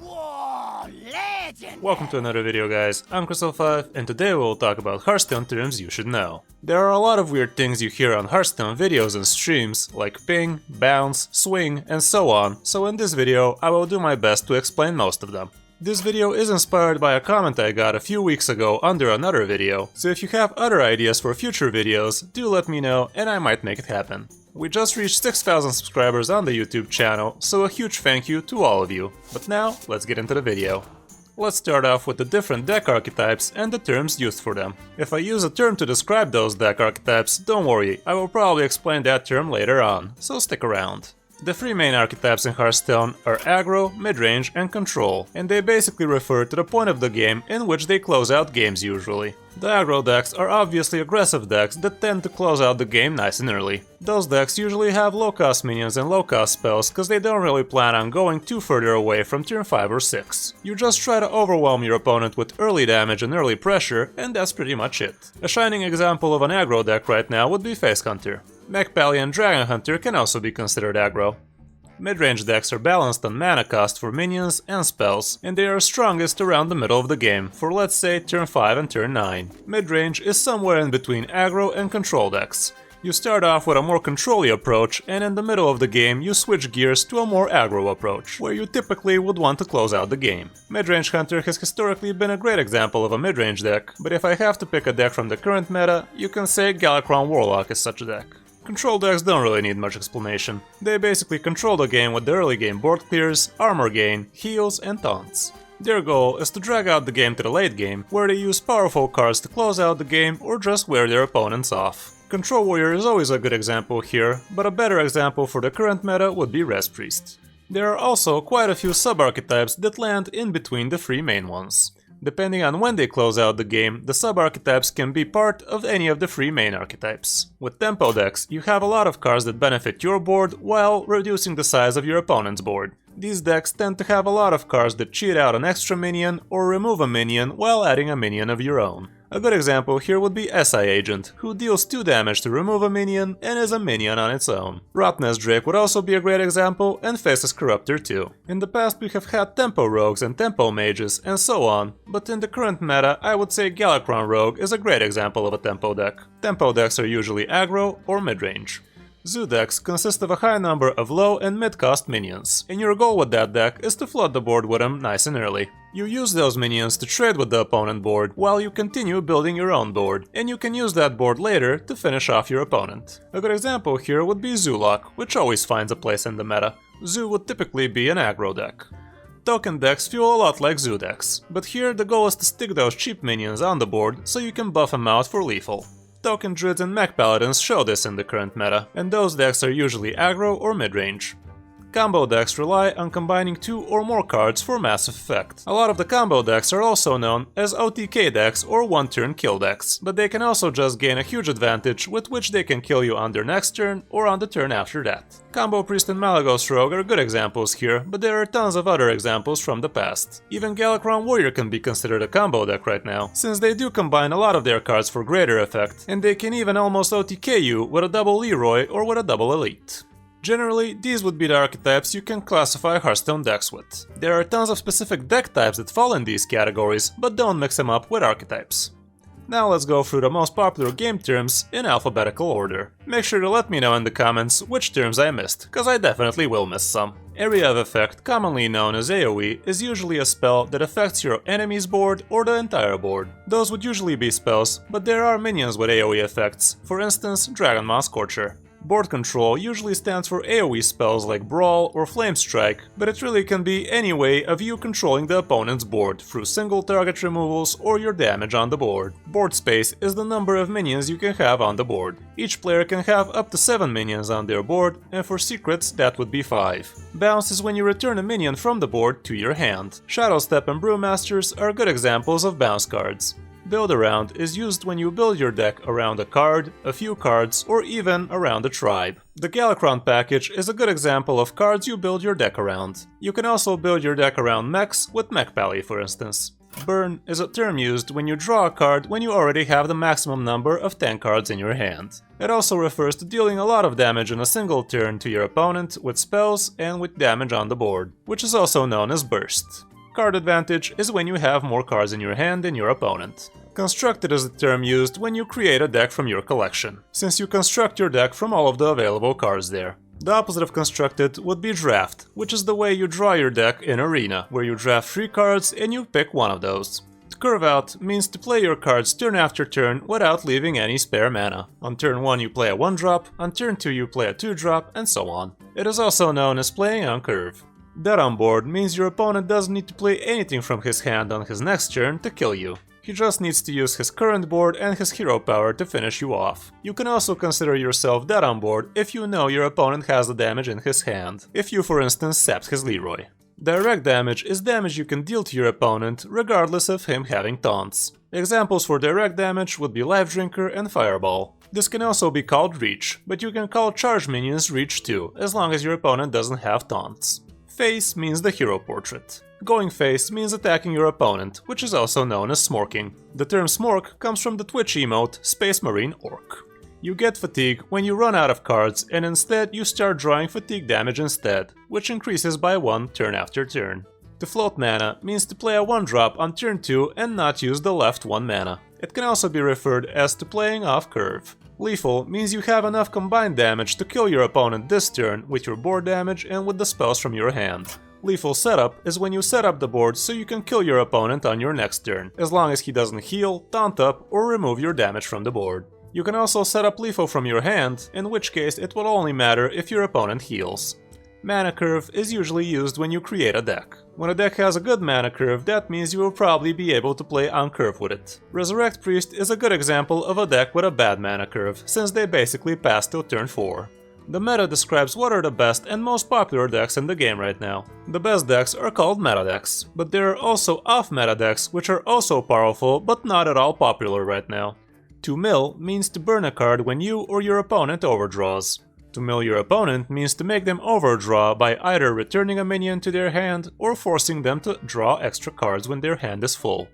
Whoa, legend! Welcome to another video, guys. I'm Kris05, and today we'll talk about Hearthstone terms you should know. There are a lot of weird things you hear on Hearthstone videos and streams, like ping, bounce, swing, and so on, so in this video I will do my best to explain most of them. This video is inspired by a comment I got a few weeks ago under another video, so if you have other ideas for future videos, do let me know and I might make it happen. We just reached 6,000 subscribers on the YouTube channel, so a huge thank you to all of you. But now, let's get into the video. Let's start off with the different deck archetypes and the terms used for them. If I use a term to describe those deck archetypes, don't worry, I will probably explain that term later on, so stick around. The three main archetypes in Hearthstone are aggro, midrange, and control, and they basically refer to the point of the game in which they close out games usually. The aggro decks are obviously aggressive decks that tend to close out the game nice and early. Those decks usually have low cost minions and low cost spells cause they don't really plan on going too further away from turn 5 or 6. You just try to overwhelm your opponent with early damage and early pressure, and that's pretty much it. A shining example of an aggro deck right now would be Face Hunter. Mech Pally and Dragon Hunter can also be considered aggro. Midrange decks are balanced on mana cost for minions and spells, and they are strongest around the middle of the game, for let's say turn 5 and turn 9. Midrange is somewhere in between aggro and control decks. You start off with a more control-y approach, and in the middle of the game you switch gears to a more aggro approach, where you typically would want to close out the game. Midrange Hunter has historically been a great example of a midrange deck, but if I have to pick a deck from the current meta, you can say Galakrond Warlock is such a deck. Control decks don't really need much explanation. They basically control the game with the early game board clears, armor gain, heals, and taunts. Their goal is to drag out the game to the late game, where they use powerful cards to close out the game or just wear their opponents off. Control Warrior is always a good example here, but a better example for the current meta would be Res Priest. There are also quite a few sub-archetypes that land in between the three main ones. Depending on when they close out the game, the sub-archetypes can be part of any of the three main archetypes. With tempo decks, you have a lot of cards that benefit your board while reducing the size of your opponent's board. These decks tend to have a lot of cards that cheat out an extra minion or remove a minion while adding a minion of your own. A good example here would be SI Agent, who deals 2 damage to remove a minion and is a minion on its own. Rotnest Drake would also be a great example, and Faceless Corruptor too. In the past we have had Tempo Rogues and Tempo Mages and so on, but in the current meta I would say Galakrond Rogue is a great example of a tempo deck. Tempo decks are usually aggro or midrange. Zoo decks consist of a high number of low and mid-cost minions, and your goal with that deck is to flood the board with them nice and early. You use those minions to trade with the opponent board while you continue building your own board, and you can use that board later to finish off your opponent. A good example here would be Zoolock, which always finds a place in the meta. Zoo would typically be an aggro deck. Token decks feel a lot like Zoo decks, but here the goal is to stick those cheap minions on the board so you can buff them out for lethal. Token Druids and Mech Paladins show this in the current meta, and those decks are usually aggro or midrange. Combo decks rely on combining 2 or more cards for massive effect. A lot of the combo decks are also known as OTK decks or one-turn kill decks, but they can also just gain a huge advantage with which they can kill you on their next turn or on the turn after that. Combo Priest and Malagos Rogue are good examples here, but there are tons of other examples from the past. Even Galakrond Warrior can be considered a combo deck right now, since they do combine a lot of their cards for greater effect, and they can even almost OTK you with a double Leroy or with a double Elite. Generally, these would be the archetypes you can classify Hearthstone decks with. There are tons of specific deck types that fall in these categories, but don't mix them up with archetypes. Now let's go through the most popular game terms in alphabetical order. Make sure to let me know in the comments which terms I missed, cause I definitely will miss some. Area of Effect, commonly known as AoE, is usually a spell that affects your enemy's board or the entire board. Those would usually be spells, but there are minions with AoE effects, for instance Dragon Maw Scorcher. Board control usually stands for AoE spells like Brawl or Flame Strike, but it really can be any way of you controlling the opponent's board through single target removals or your damage on the board. Board space is the number of minions you can have on the board. Each player can have up to 7 minions on their board, and for secrets that would be 5. Bounce is when you return a minion from the board to your hand. Shadow Step and Brewmasters are good examples of bounce cards. Build around is used when you build your deck around a card, a few cards, or even around a tribe. The Galakrond package is a good example of cards you build your deck around. You can also build your deck around mechs with Mech Pally, for instance. Burn is a term used when you draw a card when you already have the maximum number of 10 cards in your hand. It also refers to dealing a lot of damage in a single turn to your opponent with spells and with damage on the board, which is also known as Burst. Card advantage is when you have more cards in your hand than your opponent. Constructed is the term used when you create a deck from your collection, since you construct your deck from all of the available cards there. The opposite of constructed would be draft, which is the way you draw your deck in Arena, where you draft 3 cards and you pick one of those. To curve out means to play your cards turn after turn without leaving any spare mana. On turn 1 you play a 1-drop, on turn 2 you play a 2-drop, and so on. It is also known as playing on curve. Dead on board means your opponent doesn't need to play anything from his hand on his next turn to kill you. He just needs to use his current board and his hero power to finish you off. You can also consider yourself dead on board if you know your opponent has the damage in his hand, if you for instance sapped his Leroy. Direct damage is damage you can deal to your opponent regardless of him having taunts. Examples for direct damage would be Life Drinker and Fireball. This can also be called Reach, but you can call charge minions Reach too, as long as your opponent doesn't have taunts. Face means the hero portrait. Going face means attacking your opponent, which is also known as smorking. The term smorc comes from the Twitch emote Space Marine Orc. You get fatigue when you run out of cards and instead you start drawing fatigue damage instead, which increases by 1 turn after turn. To float mana means to play a 1-drop on turn 2 and not use the left 1 mana. It can also be referred as to playing off curve. Lethal means you have enough combined damage to kill your opponent this turn with your board damage and with the spells from your hand. Lethal setup is when you set up the board so you can kill your opponent on your next turn, as long as he doesn't heal, taunt up, or remove your damage from the board. You can also set up lethal from your hand, in which case it will only matter if your opponent heals. Mana curve is usually used when you create a deck. When a deck has a good mana curve, that means you will probably be able to play on curve with it. Resurrect Priest is a good example of a deck with a bad mana curve, since they basically pass till turn 4. The meta describes what are the best and most popular decks in the game right now. The best decks are called meta decks, but there are also off-meta decks which are also powerful but not at all popular right now. To mill means to burn a card when you or your opponent overdraws. To mill your opponent means to make them overdraw by either returning a minion to their hand or forcing them to draw extra cards when their hand is full.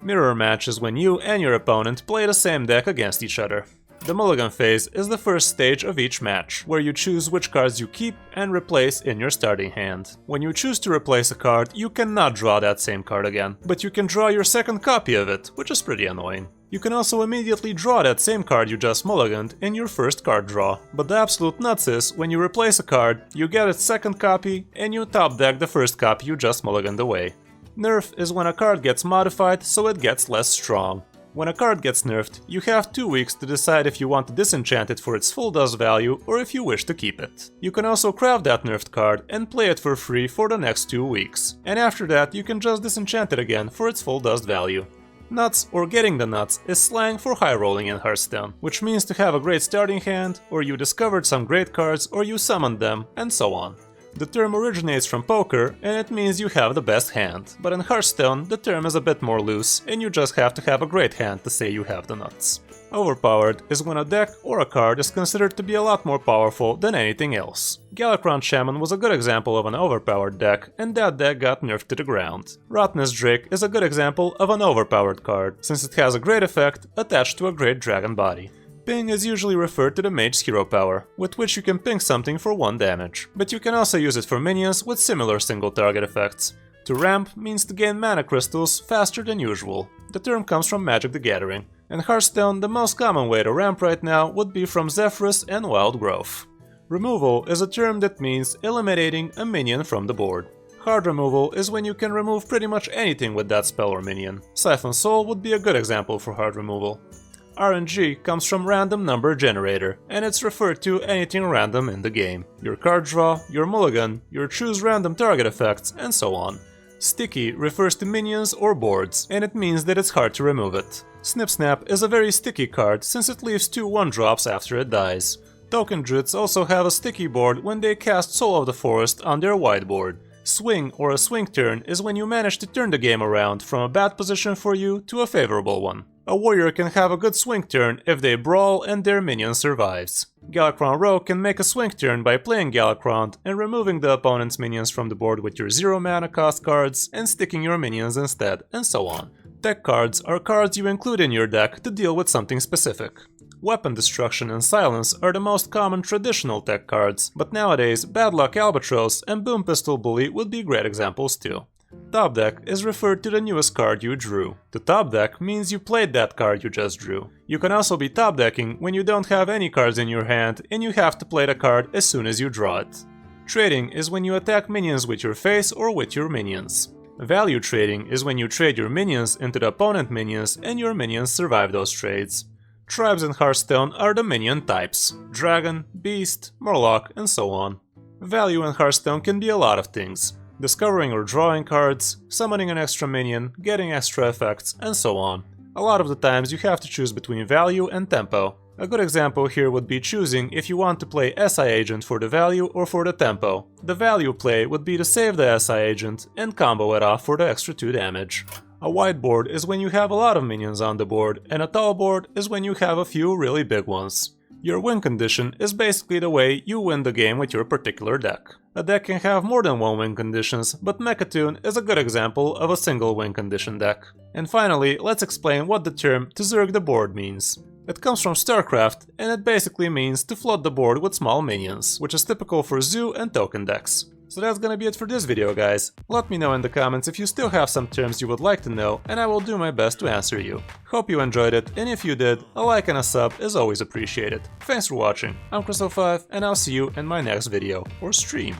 Mirror match is when you and your opponent play the same deck against each other. The Mulligan phase is the first stage of each match, where you choose which cards you keep and replace in your starting hand. When you choose to replace a card, you cannot draw that same card again, but you can draw your second copy of it, which is pretty annoying. You can also immediately draw that same card you just mulliganed in your first card draw, but the absolute nuts is, when you replace a card, you get its second copy and you top deck the first copy you just mulliganed away. Nerf is when a card gets modified so it gets less strong. When a card gets nerfed, you have 2 weeks to decide if you want to disenchant it for its full dust value or if you wish to keep it. You can also craft that nerfed card and play it for free for the next 2 weeks, and after that you can just disenchant it again for its full dust value. Nuts, or getting the nuts, is slang for high rolling in Hearthstone, which means to have a great starting hand, or you discovered some great cards, or you summoned them, and so on. The term originates from poker, and it means you have the best hand, but in Hearthstone the term is a bit more loose, and you just have to have a great hand to say you have the nuts. Overpowered is when a deck or a card is considered to be a lot more powerful than anything else. Galakrond Shaman was a good example of an overpowered deck, and that deck got nerfed to the ground. Rottenness Drake is a good example of an overpowered card, since it has a great effect attached to a great dragon body. Ping is usually referred to the mage's hero power, with which you can ping something for 1 damage, but you can also use it for minions with similar single target effects. To ramp means to gain mana crystals faster than usual. The term comes from Magic the Gathering. In Hearthstone, the most common way to ramp right now would be from Zephyrus and Wild Growth. Removal is a term that means eliminating a minion from the board. Hard removal is when you can remove pretty much anything with that spell or minion. Siphon Soul would be a good example for hard removal. RNG comes from Random Number Generator, and it's referred to anything random in the game. Your card draw, your mulligan, your choose random target effects, and so on. Sticky refers to minions or boards, and it means that it's hard to remove it. Snip Snap is a very sticky card since it leaves 2 1-drops after it dies. Token Druids also have a sticky board when they cast Soul of the Forest on their white board. Swing or a swing turn is when you manage to turn the game around from a bad position for you to a favorable one. A warrior can have a good swing turn if they brawl and their minion survives. Galakrond Rogue can make a swing turn by playing Galakrond and removing the opponent's minions from the board with your 0 mana cost cards and sticking your minions instead, and so on. Tech cards are cards you include in your deck to deal with something specific. Weapon Destruction and Silence are the most common traditional tech cards, but nowadays Bad Luck Albatross and Boom Pistol Bully would be great examples too. Top deck is referred to the newest card you drew. The top deck means you played that card you just drew. You can also be top decking when you don't have any cards in your hand and you have to play the card as soon as you draw it. Trading is when you attack minions with your face or with your minions. Value trading is when you trade your minions into the opponent minions and your minions survive those trades. Tribes in Hearthstone are the minion types: Dragon, Beast, Murloc, and so on. Value in Hearthstone can be a lot of things: discovering or drawing cards, summoning an extra minion, getting extra effects, and so on. A lot of the times you have to choose between value and tempo. A good example here would be choosing if you want to play SI Agent for the value or for the tempo. The value play would be to save the SI Agent and combo it off for the extra 2 damage. A wide board is when you have a lot of minions on the board, and a tall board is when you have a few really big ones. Your win condition is basically the way you win the game with your particular deck. A deck can have more than one win conditions, but Mechatoon is a good example of a single win condition deck. And finally, let's explain what the term to Zerg the board means. It comes from StarCraft, and it basically means to flood the board with small minions, which is typical for zoo and token decks. So that's gonna be it for this video, guys. Let me know in the comments if you still have some terms you would like to know, and I will do my best to answer you. Hope you enjoyed it, and if you did, a like and a sub is always appreciated. Thanks for watching, I'm Kris05, and I'll see you in my next video or stream.